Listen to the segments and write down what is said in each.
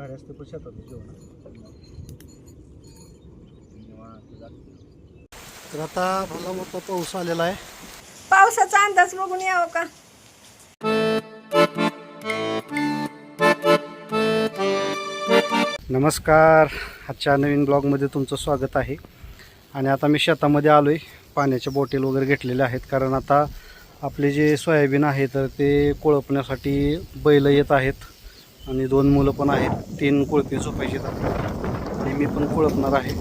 भारी असते पण शेतात जेवण. तर आता भला मोठा पाऊस आलेला आहे. पावसाचा अंदाज बघून यावं का? नमस्कार, आजच्या नवीन ब्लॉगमध्ये तुमचं स्वागत आहे. आणि आता मी शेतामध्ये आलो आहे. पाण्याच्या बॉटल वगैरे घेतलेल्या आहेत, कारण आता आपले जे सोयाबीन आहे तर ते कोळपण्यासाठी बैल येत आहेत आणि 2 मुलं पण आहेत. 3 कोळपे झोपायचे आणि मी पण कोळपणार आहे.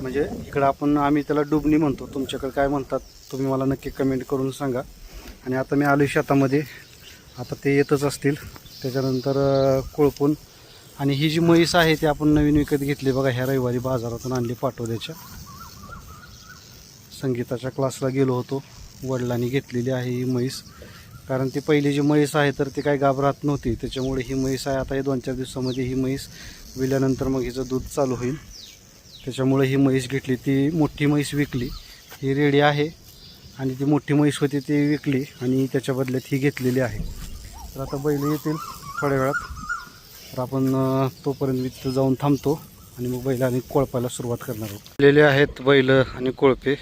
म्हणजे इकडं आम्ही त्याला डुबणी म्हणतो. तुमच्याकडे काय म्हणतात तुम्ही मला नक्की कमेंट करून सांगा. आणि आता मी आलो शेतामध्ये. आता ते येतच असतील. त्याच्यानंतर कोळपून आणि ही जी म्हैस आहे ती आपण नवीन विकत घेतली बघा. ह्या रविवारी बाजारातून आणली पाटोद्याच्या. संगीताच्या क्लासला गेलो होतो, वडिलांनी घेतलेली आहे ही म्हैस. कारण ती पहिली जी म्हैस आहे तर ती काही गाभ राहत नव्हती, त्याच्यामुळे ही म्हैस आहे. आता हे 2-4 दिवसामध्ये ही म्हैस विल्यानंतर मग हिचं दूध चालू होईल. त्याच्यामुळे ही म्हैस घेतली. ती मोठी म्हैस विकली, ही रेडी आहे. आणि ती मोठी म्हैस होती ती विकली आणि त्याच्या बदल्यात ही घेतलेली आहे. तर आता बैल येतील थोड्या वेळात. तर आपण तोपर्यंत मी तिथं जाऊन थांबतो आणि मग बैल आणि कोळपायला सुरुवात करणार आहोत. आलेले आहेत बैल आणि कोळपे.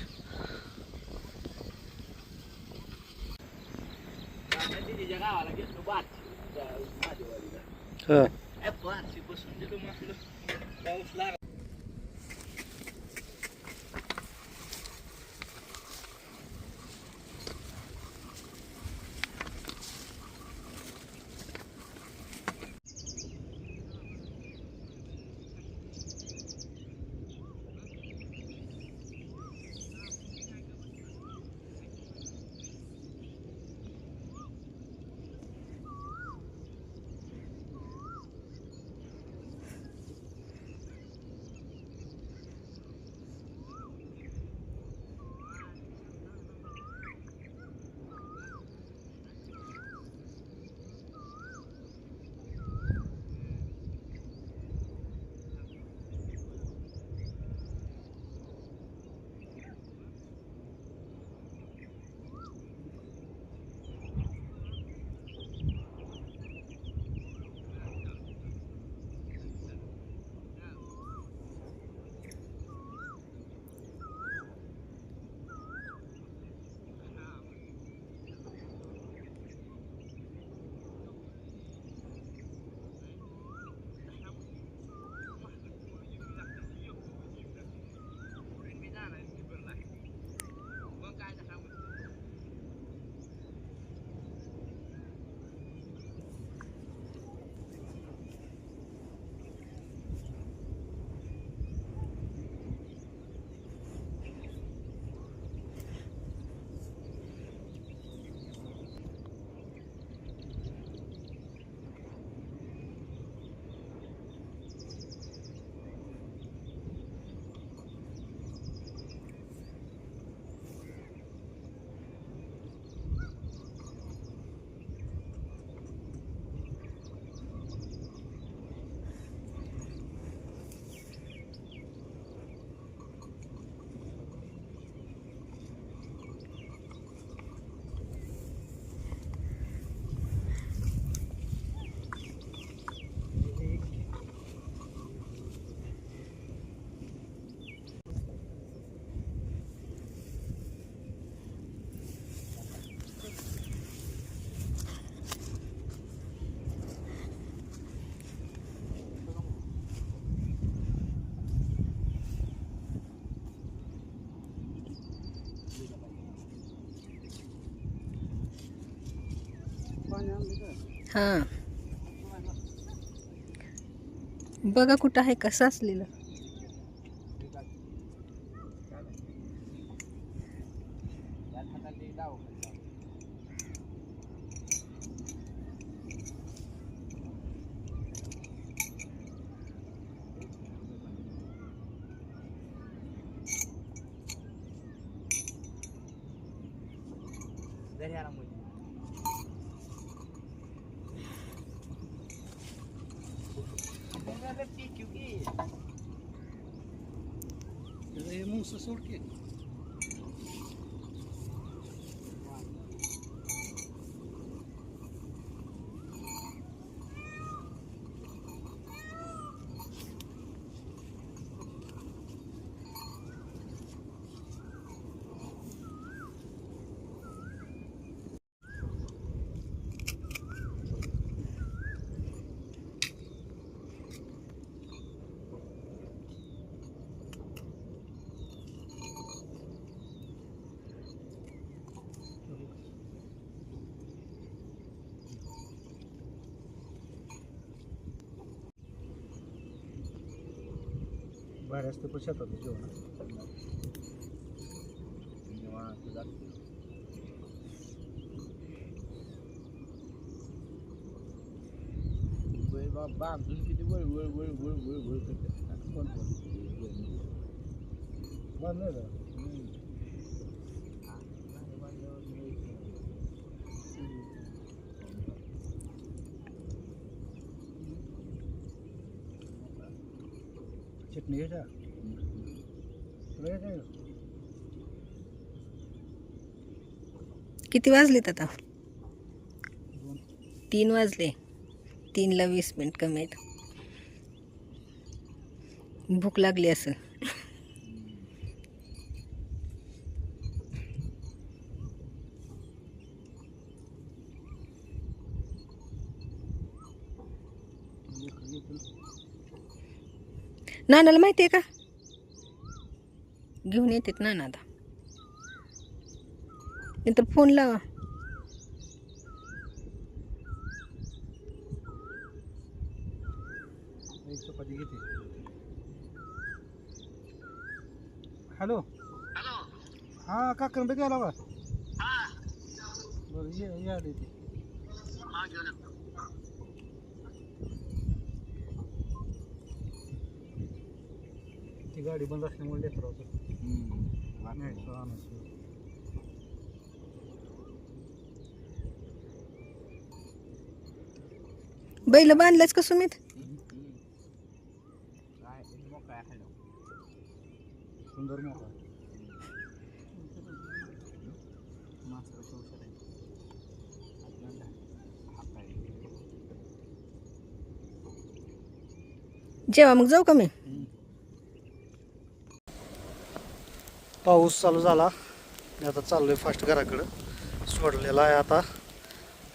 हां, बघा कुठं आहे का साचलेलं. हे मुंस सोड की. भारी असते पण शेतात जेवण बांधून किती वळ वळ वळ वळ वळ वळ करतात कोण बांधलं चटणी घ्यायच्या तुला घ्यायच्या किती वाजलेत आता? 3 वाजले. 3ला 20 मिनिट कमी आहेत. भूक लागली असं. नानाला माहिती आहे का? घेऊन येतात नाना आता. नंतर फोन लावा. एक चपाती घेते. हॅलो हां काकण गेला का बरं ये आले ते ती गाडी बंद असल्यामुळे लेकर होतं बैल बांधलंच का सुमित? सुंदर मोठा जेव्हा मग जाऊ का मी? पाऊस चालू झाला आता चाललोय फास्ट घराकडं सोडलेला आहे आता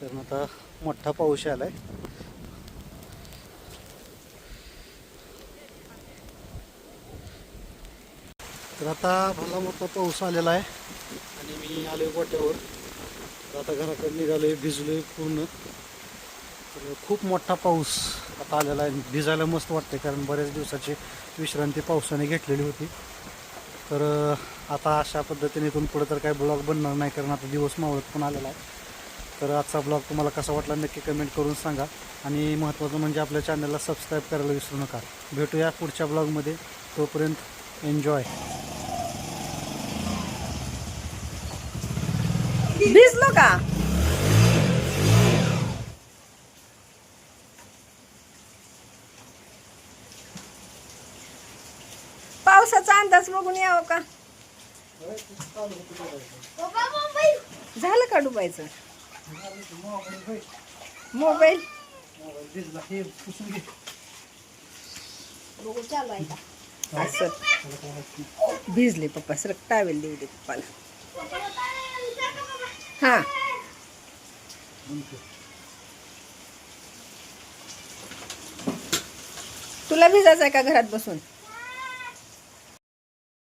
कारण आता मोठा पाऊस आलाय तर आता भला मोठा पाऊस आलेला आहे आणि मी आलोय गोट्यावर तर आता घराकडे निघालोय भिजलोय पूर्ण तर खूप मोठा पाऊस आता आलेला आहे भिजायला मस्त वाटते कारण बऱ्याच दिवसाची विश्रांती पावसाने घेतलेली होती तर आता अशा पद्धतीने इथून पुढे तर काही ब्लॉग बनणार नाही कारण आता दिवस मावळत पण आलेला आहे तर आजचा ब्लॉग तुम्हाला कसा वाटला नक्की कमेंट करून सांगा आणि महत्त्वाचं म्हणजे आपल्या चॅनलला सबस्क्राईब करायला विसरू नका भेटूया पुढच्या ब्लॉगमध्ये तोपर्यंत एन्जॉय भिजलो का? पावसाचा अंदाज बघून यावं का? झालं का डुबायचं? मोबाईल असं भिजले पप्पा सर टावेल देऊ दे पप्पाला हा तुला भिजायचं आहे का घरात बसून?